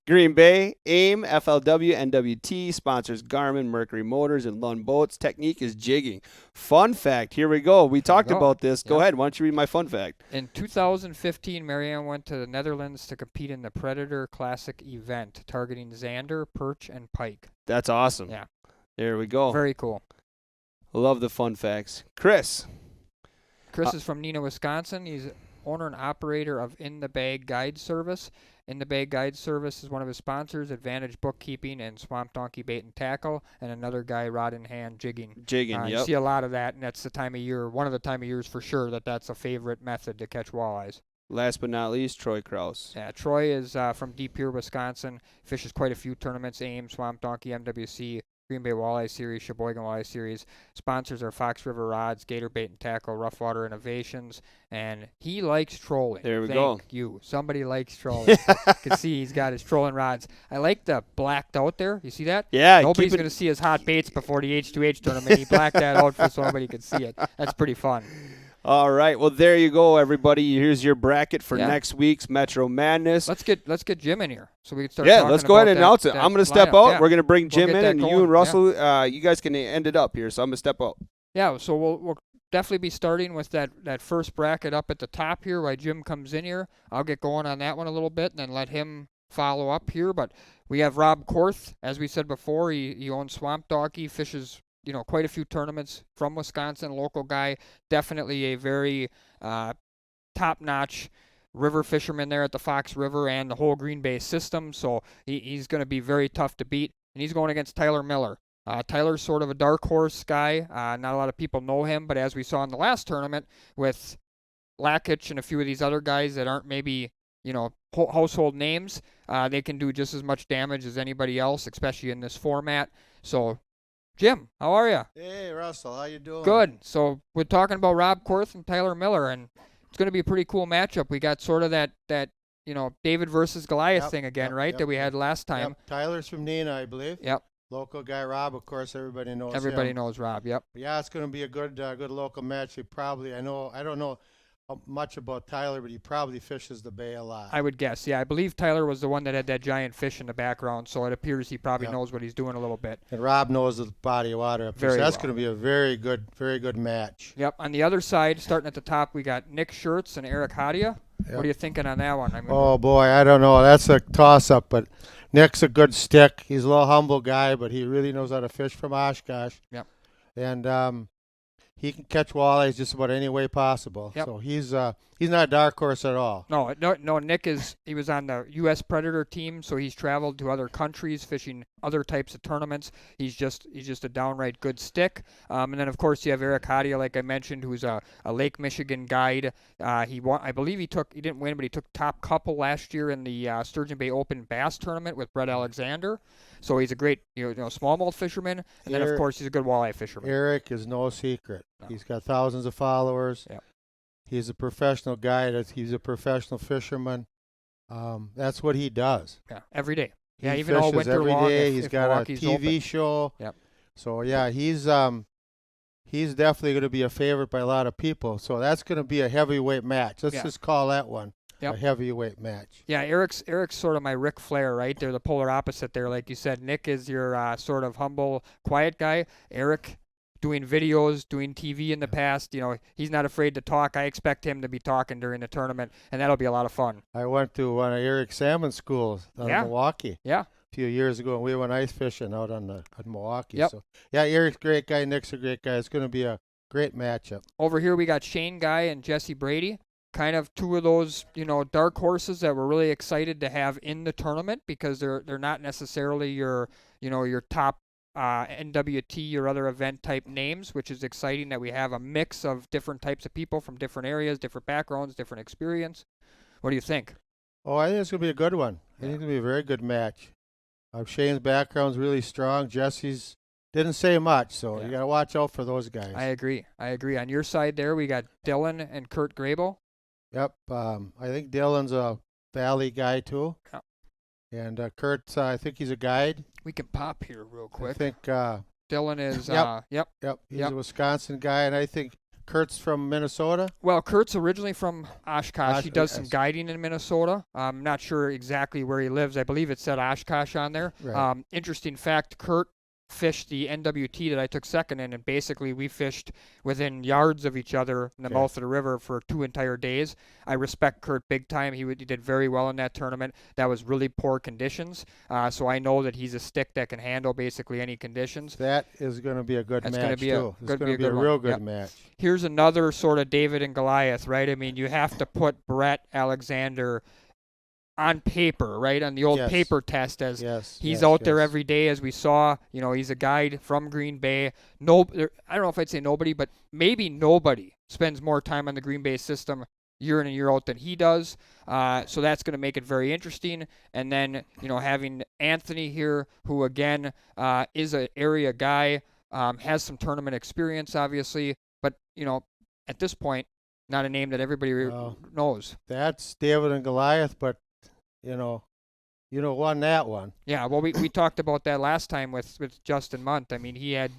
Green Bay, AIM, FLW, NWT, sponsors Garmin, Mercury Motors, and Lund Boats. Technique is jigging. Fun fact, here we go. We talked go. about this. Go Yep. ahead. Why don't you read my fun fact? In 2015, Marianne went to the Netherlands to compete in the Predator Classic event, targeting zander, perch, and pike. That's awesome. Yeah. There we go. Very cool. Love the fun facts. Chris. Chris is from Neenah, Wisconsin. He's owner and operator of In the Bag Guide Service. In the Bag Guide Service is one of his sponsors, Advantage Bookkeeping and Swamp Donkey Bait and Tackle, and another guy, Rod in Hand Jigging. Jigging, You yep. see a lot of that, and that's the time of year, one of the time of years for sure, that's a favorite method to catch walleyes. Last but not least, Troy Kraus. Yeah, Troy is from Deep Pier, Wisconsin. Fishes quite a few tournaments, AIM, Swamp Donkey, MWC, Green Bay Walleye Series, Sheboygan Walleye Series. Sponsors are Fox River Rods, Gator Bait and Tackle, Rough Water Innovations, and he likes trolling. There we Thank go. you. Somebody likes trolling. You can see he's got his trolling rods. I like the blacked out there. You see that? Yeah, Nobody's keep it- going to see his hot baits before the H2H tournament. He blacked that out so nobody could see it. That's pretty fun. All right. Well, there you go, everybody. Here's your bracket for Yeah. next week's Metro Madness. Let's get Jim in here so we can start. Yeah, talking let's go ahead about and announce it. that I'm going to step lineup. out. Yeah. We're going to bring We'll Jim get in, that and going. you and Yeah. Russell, you guys can end it up here. So I'm going to step out. Yeah, so we'll definitely be starting with that first bracket up at the top here while Jim comes in here. I'll get going on that one a little bit and then let him follow up here. But we have Rob Korth, as we said before. He owns Swamp Donkey, fishes quite a few tournaments from Wisconsin, local guy. Definitely a very top-notch river fisherman there at the Fox River and the whole Green Bay system. So he's going to be very tough to beat. And he's going against Tyler Miller. Tyler's sort of a dark horse guy. Not a lot of people know him, but as we saw in the last tournament with Lakich and a few of these other guys that aren't maybe, household names, they can do just as much damage as anybody else, especially in this format. So, Jim, how are you? Hey, Russell, how you doing? Good. So we're talking about Rob Korth and Tyler Miller, and it's going to be a pretty cool matchup. We got sort of that David versus Goliath Yep, thing again, yep, right? yep, that we had yep. last time. Yep, Tyler's from Neenah, I believe. Yep. Local guy Rob, of course, everybody knows Everybody him. knows Rob. Yep. Yeah, it's going to be a good local match. I don't know much about Tyler, but he probably fishes the bay a lot. I would guess. Yeah, I believe Tyler was the one that had that giant fish in the background, so it appears he probably Yep. knows what he's doing a little bit. And Rob knows the body of water up there. Very So that's well. going to be a very good match. Yep. On the other side, starting at the top, we got Nick Schertz and Eric Hadia. Yep. What are you thinking on that one? I mean, Oh boy, I don't know. That's a toss-up, but Nick's a good stick. He's a little humble guy, but he really knows how to fish from Oshkosh. Yep. And he can catch walleyes just about any way possible. Yep. So he's not a dark horse at all. No. Nick he was on the U.S. Predator team, so he's traveled to other countries fishing other types of tournaments. He's just a downright good stick. And then of course you have Eric Hadia, like I mentioned, who's a Lake Michigan guide. He won. I believe he didn't win, but he took top couple last year in the Sturgeon Bay Open Bass Tournament with Brett Alexander. So he's a great smallmouth fisherman, and then of course he's a good walleye fisherman. Eric is no secret. No. He's got thousands of followers. Yep. He's a professional guy. He's a professional fisherman. That's what he does. Yeah, every day. He Yeah, even all fishes winter every long. day. if- He's if got Milwaukee's a TV open. show. Yep. So yeah, he's definitely going to be a favorite by a lot of people. So that's going to be a heavyweight match. Let's Yeah. just call that one Yep. a heavyweight match. Yeah, Eric's sort of my Ric Flair, right? They're the polar opposite there, like you said. Nick is your sort of humble, quiet guy. Eric doing videos, doing TV in the past. He's not afraid to talk. I expect him to be talking during the tournament, and that'll be a lot of fun. I went to one of Eric Salmon schools down Yeah. in Milwaukee. Yeah. A few years ago, and we went ice fishing out on Milwaukee. Yep. So yeah, Eric's a great guy. Nick's a great guy. It's going to be a great matchup. Over here we got Shane Guy and Jesse Brady. Kind of two of those, dark horses that we're really excited to have in the tournament because they're not necessarily your top NWT or other event type names, which is exciting that we have a mix of different types of people from different areas, different backgrounds, different experience. What do you think? Oh, I think it's going to be a good one. I Yeah. think it's going to be a very good match. Shane's background's really strong. Jesse's didn't say much, so Yeah. you got to watch out for those guys. I agree. On your side there, we got Dylan and Kurt Grable. Yep. I think Dylan's a Valley guy too. Yep. And Kurt, I think he's a guide. We can pop here real I quick. think, Dylan is, Yep. He's Yep. a Wisconsin guy, and I think Kurt's from Minnesota. Well, Kurt's originally from Oshkosh. He does some Yes. guiding in Minnesota. I'm not sure exactly where he lives. I believe it said Oshkosh on there. Right. Interesting fact, Kurt fished the NWT that I took second in, and basically we fished within yards of each other in the Okay. mouth of the river for 2 entire days. I respect Kurt big time. He did very well in that tournament. That was really poor conditions, so I know that he's a stick that can handle basically any conditions. That is going to be a good That's match gonna be too. It's gonna going to be a good one. real good Yep. match. Here's another sort of David and Goliath, right? I mean, you have to put Brett Alexander on paper, right? On the old Yes. paper test as Yes. he's yes, out there yes. every day, as we saw. You know, he's a guide from Green Bay. No, I don't know if I'd say nobody, but maybe nobody spends more time on the Green Bay system year in and year out than he does. So that's going to make it very interesting. And then, you know, having Anthony here, who again is an area guy, has some tournament experience, obviously, but you know, at this point, not a name that everybody No. knows. That's David and Goliath, but you know, won that one. Yeah, well, we talked about that last time with Justin Munt. I mean, he had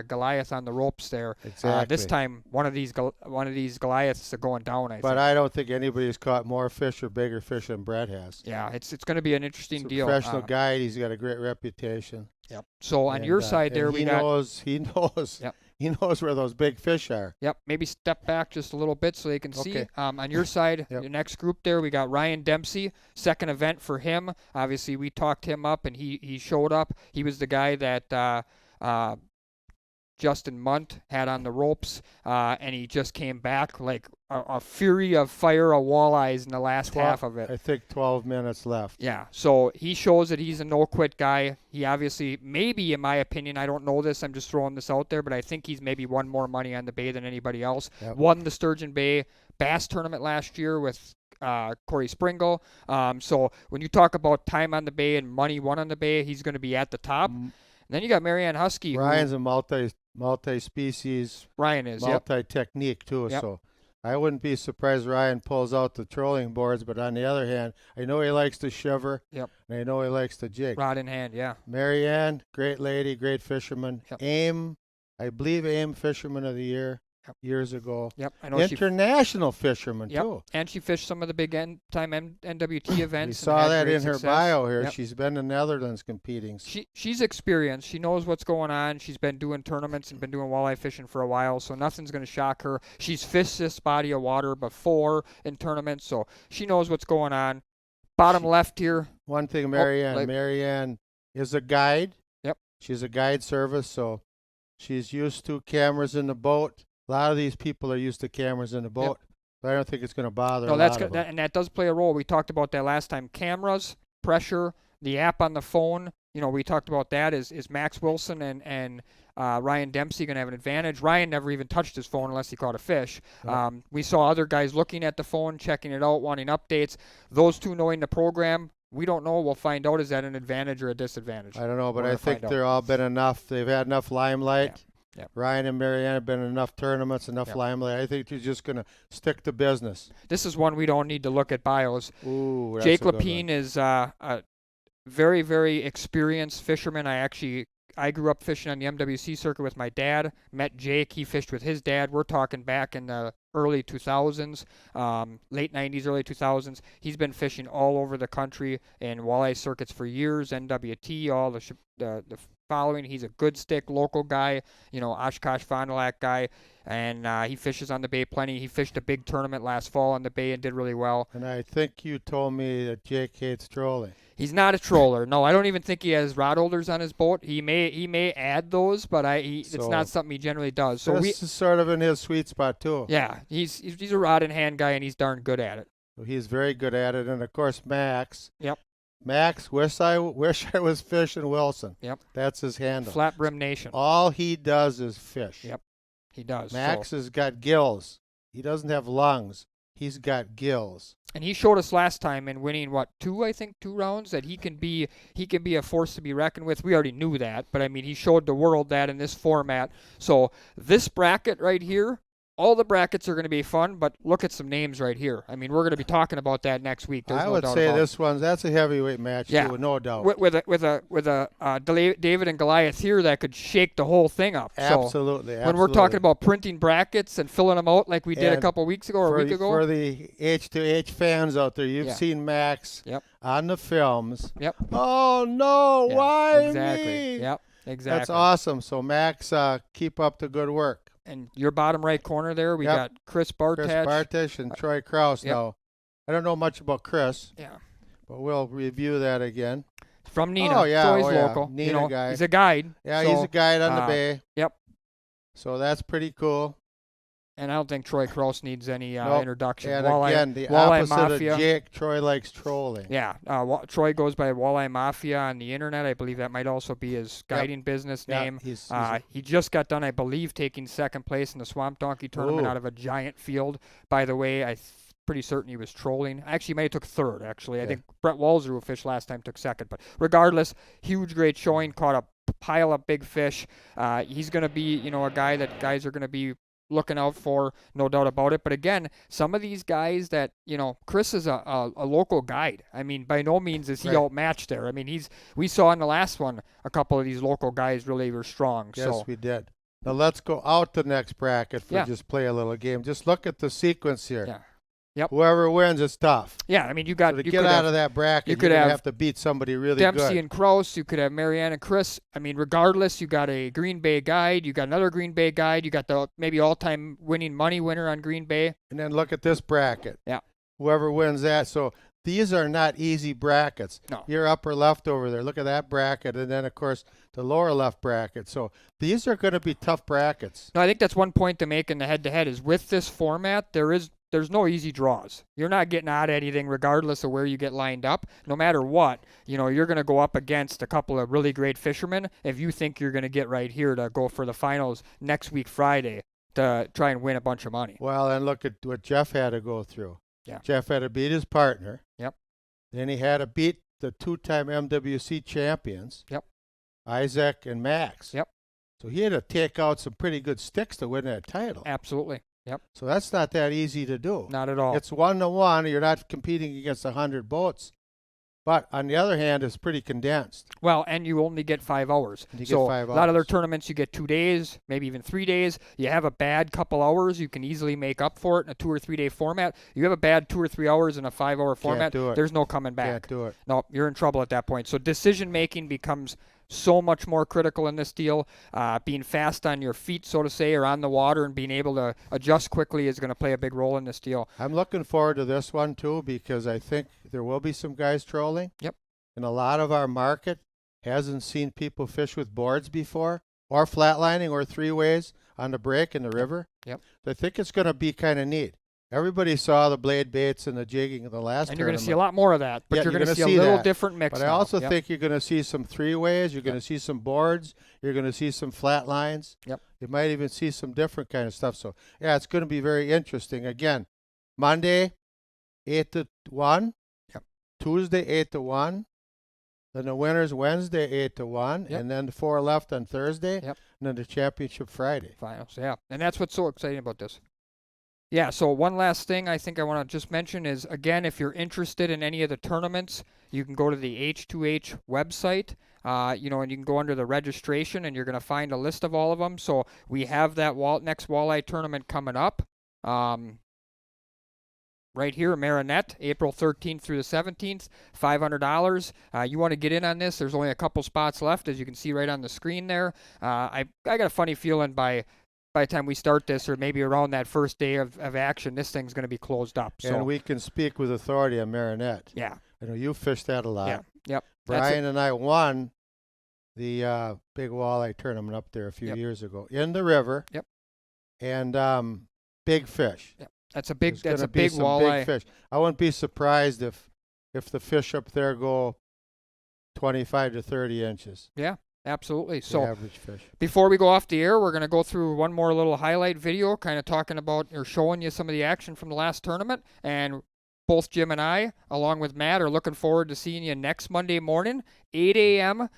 Goliath on the ropes there. Exactly. This time, one of these Goliaths are going down. I But think. I don't think anybody's caught more fish or bigger fish than Brett has. Yeah, it's going to be an interesting He's a deal. professional guide. He's got a great reputation. Yep. So on And, your side there, and we he got. knows. Yep. He knows where those big fish are. Yep, maybe step back just a little bit so they can see. Okay. On your side, Yep. the next group there, we got Ryan Dempsey, second event for him. Obviously, we talked him up, and he showed up. He was the guy that Justin Munt had on the ropes, and he just came back like a fury of fire of walleyes in the last half of it. I think 12 minutes left. Yeah, so he shows that he's a no-quit guy. He obviously, maybe in my opinion, I don't know this, I'm just throwing this out there, but I think he's maybe won more money on the Bay than anybody else. Yep. Won the Sturgeon Bay Bass Tournament last year with Corey Springle. So when you talk about time on the Bay and money won on the Bay, he's going to be at the top. Mm. And then you got Marianne Husky. who- Ryan's a multi-species, Ryan is, yep. multi-technique too. Yep. So I wouldn't be surprised Ryan pulls out the trolling boards. But on the other hand, I know he likes to shiver. Yep. And I know he likes to jig. Rod in hand, yeah. Marianne, great lady, great fisherman. Yep. I believe AIM Fisherman of the Year Yep. years ago. Yep, I know International fisherman Yep. too. and she fished some of the big end-time NWT events. We and saw had that great in her success. bio here. Yep. She's been in the Netherlands competing. She's experienced. She knows what's going on. She's been doing tournaments and been doing walleye fishing for a while, so nothing's going to shock her. She's fished this body of water before in tournaments, so she knows what's going on. Bottom left here. One thing, Marianne. like- Marianne is a guide. Yep. She's a guide service, so she's used to cameras in the boat. A lot of these people are used to cameras in the boat, but I don't think it's going to bother No, a that's lot good, of them. and that does play a role. We talked about that last time. Cameras, pressure, the app on the phone. You know, we talked about that. Is Max Wilson and Ryan Dempsey going to have an advantage? Ryan never even touched his phone unless he caught a fish. Yep. We saw other guys looking at the phone, checking it out, wanting updates. Those two knowing the program, we don't know. We'll find out. Is that an advantage or a disadvantage? I don't know, but We're I gonna think find out. they're all been enough. They've had enough limelight. Yeah. Ryan and Marianne have been in enough tournaments, enough Yeah. limelight. I think they're just going to stick to business. This is one we don't need to look at bios. Ooh, that's Jake a good one. Lapine is a very, very experienced fisherman. I grew up fishing on the MWC circuit with my dad. Met Jake. He fished with his dad. We're talking back in the early 2000s, late 90s, early 2000s. He's been fishing all over the country in walleye circuits for years. NWT, all the following. He's a good stick, local guy. You know, Oshkosh Fond du Lac guy, and he fishes on the Bay plenty. He fished a big tournament last fall on the Bay and did really well. And I think you told me that Jake hates trolling. He's not a troller. No, I don't even think he has rod holders on his boat. He may add those, but it's So- not something he generally does. So This is sort of in his sweet spot too. yeah, he's a rod in hand guy, and he's darn good at it. So he's very good at it. And of course, Max. Yep. Max, wish I was fishing Wilson. Yep. That's his handle. Flat brim nation. All he does is fish. Yep. He does. Max So- has got gills. He doesn't have lungs. He's got gills. and he showed us last time in winning two rounds that he can be a force to be reckoned with. We already knew that, but I mean he showed the world that in this format. So this bracket right here, all the brackets are going to be fun, but look at some names right here. I mean, we're going to be talking about that next week. There's I no would doubt say about it. that's a heavyweight match Yeah. too, no doubt. with a David and Goliath here that could shake the whole thing up. Absolutely. So when we're talking about printing brackets and filling them out like we did a And couple weeks ago or a week ago, for the H2H fans out there, you've Yeah. seen Max Yep. on the films. Yep. Oh no, Yeah, why exactly. me? Yep. Exactly. That's awesome. So Max, keep up the good work. And your bottom right corner there, we Yep. got Chris Bartach. Chris Bartish and Troy Kraus. yep. Now, I don't know much about Chris, Yeah. but we'll review that again. From Nina. Oh, yeah, So he's oh, yeah. local. Nina you know, guy. he's a guide. Yeah, so, he's a guide on the bay. Yep. So that's pretty cool. And I don't think Troy Kraus needs any Nope. introduction. And Walleye, again, the Walleye opposite Mafia. of Jake, Troy likes trolling. Yeah, Troy goes by Walleye Mafia on the internet. I believe that might also be his guiding business Yeah, name. he's He just got done, I believe, taking second place in the Swamp Donkey tournament Ooh. out of a giant field. By the way, pretty certain he was trolling. Actually, he might have took third, actually. I Okay. think Brett Walzer, who fished last time, took second. But regardless, huge, great showing. Caught a pile of big fish. He's going to be, a guy that guys are going to be looking out for, no doubt about it. But again, some of these guys that, Chris is a local guide. I mean, by no means is he Right. outmatched there. I mean, we saw in the last one a couple of these local guys really were strong. Yes, so we did. Now let's go out the next bracket for Yeah. just play a little game. Just look at the sequence here. Yeah. Yep. Whoever wins, it's tough. yeah, I mean, you got So to you get could out have of that bracket, you you're could going to have have to beat somebody really Dempsey good. and Kraus. You could have Marianne and Chris. I mean, regardless, you got a Green Bay guide. You got another Green Bay guide. You got the maybe all-time winning money winner on Green Bay. And then look at this bracket. Yeah. Whoever wins that. So these are not easy brackets. No. Your upper left over there. Look at that bracket. And then, of course, the lower left bracket. So these are going to be tough brackets. No, I think that's one point to make in the head-to-head is with this format, there's no easy draws. You're not getting out anything regardless of where you get lined up. No matter what, you're going to go up against a couple of really great fishermen if you think you're going to get right here to go for the finals next week Friday to try and win a bunch of money. Well, and look at what Jeff had to go through. Yeah. Jeff had to beat his partner. Yep. Then he had to beat the two-time MWC champions. Yep. Isaac and Max. Yep. So he had to take out some pretty good sticks to win that title. Absolutely. Yep. So that's not that easy to do. Not at all. It's 1-to-1. You're not competing against 100 boats. But on the other hand, it's pretty condensed. Well, and you only get 5 hours. You get So 5 a lot of their hours. tournaments, you get 2 days, maybe even 3 days. You have a bad couple hours, you can easily make up for it in a 2 or 3 day format. You have a bad 2 or 3 hours in a 5 hour format, do it. there's no coming back. Can't do it. No, you're in trouble at that point. So decision making becomes so much more critical in this deal. Being fast on your feet, so to say, or on the water and being able to adjust quickly is going to play a big role in this deal. I'm looking forward to this one, too, because I think there will be some guys trolling. Yep. And a lot of our market hasn't seen people fish with boards before, or flatlining, or three-ways on the break in the river. Yep. I think it's going to be kind of neat. Everybody saw the blade baits and the jigging in the last And you're going to tournament. see a lot more of that, but Yeah, you're you're going to gonna see see a little that. different mix But I now. also Yep. think you're going to see some three-ways. You're going to see some boards. You're going to see some flat lines. Yep. You might even see some different kind of stuff. So, yeah, it's going to be very interesting. Again, Monday, 8 to 1. Yep. Tuesday, 8 to 1. Then the winners Wednesday, 8 to 1. Yep. And then the 4 left on Thursday. Yep. And then the championship Friday. Finals, yeah. And that's what's so exciting about this. Yeah, so one last thing I think I want to just mention is, again, if you're interested in any of the tournaments, you can go to the H2H website, and you can go under the registration, and you're going to find a list of all of them. So we have that next walleye tournament coming up. Right here, Marinette, April 13th through the 17th, $500. You want to get in on this? There's only a couple spots left, as you can see right on the screen there. I got a funny feeling by the time we start this, or maybe around that first day of action, this thing's going to be closed up. So And we can speak with authority on Marinette. yeah, I know you fished that a lot. yeah, yep. That's Brian and I won the big walleye tournament up there a few Yep. years ago in the river. Yep. And big fish. That's a big. There's That's gonna a be big some walleye. Big fish. I wouldn't be surprised if the fish up there go 25 to 30 inches. Absolutely. The So average fish. before we go off the air, we're going to go through one more little highlight video, kind of talking about or showing you some of the action from the last tournament. And both Jim and I, along with Matt, are looking forward to seeing you next Monday morning, 8 a.m.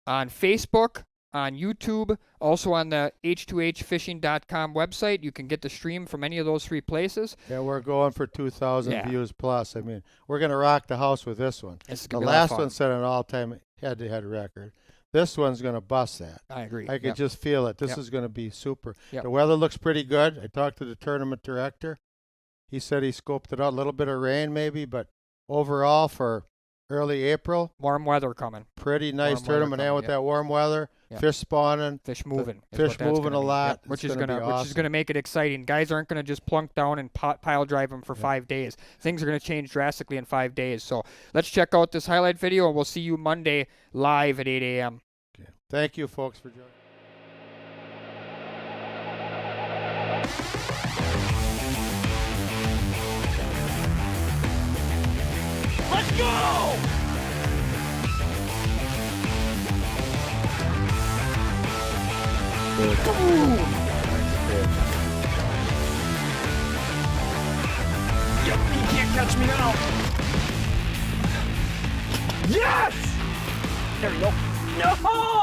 on Facebook, on YouTube, also on the h2hfishing.com website. You can get the stream from any of those 3 places. Yeah, we're going for 2,000 Yeah. views plus. I mean, we're going to rock the house with this one. It's The gonna be a lot of last fun. one set an all-time head-to-head record. This one's going to bust that. I agree. I could Yep. just feel it. This Yep. is going to be super. Yep. The weather looks pretty good. I talked to the tournament director. He said he scoped it out. A little bit of rain maybe, but overall for early April. Warm weather coming. Pretty nice Warm weather tournament, and coming, with yeah. that warm weather, Yeah. fish spawning. Fish moving. is fish what that's moving gonna a be. lot. Yep, which It's is gonna gonna be which is awesome. gonna make it exciting. Guys aren't gonna just plunk down and pile drive them for 5 days. Things are gonna change drastically in 5 days. So let's check out this highlight video, and we'll see you Monday live at 8 a.m. Okay. Thank you, folks, for joining. Let's go! Yep, you can't catch me now. Yes! There you go. No!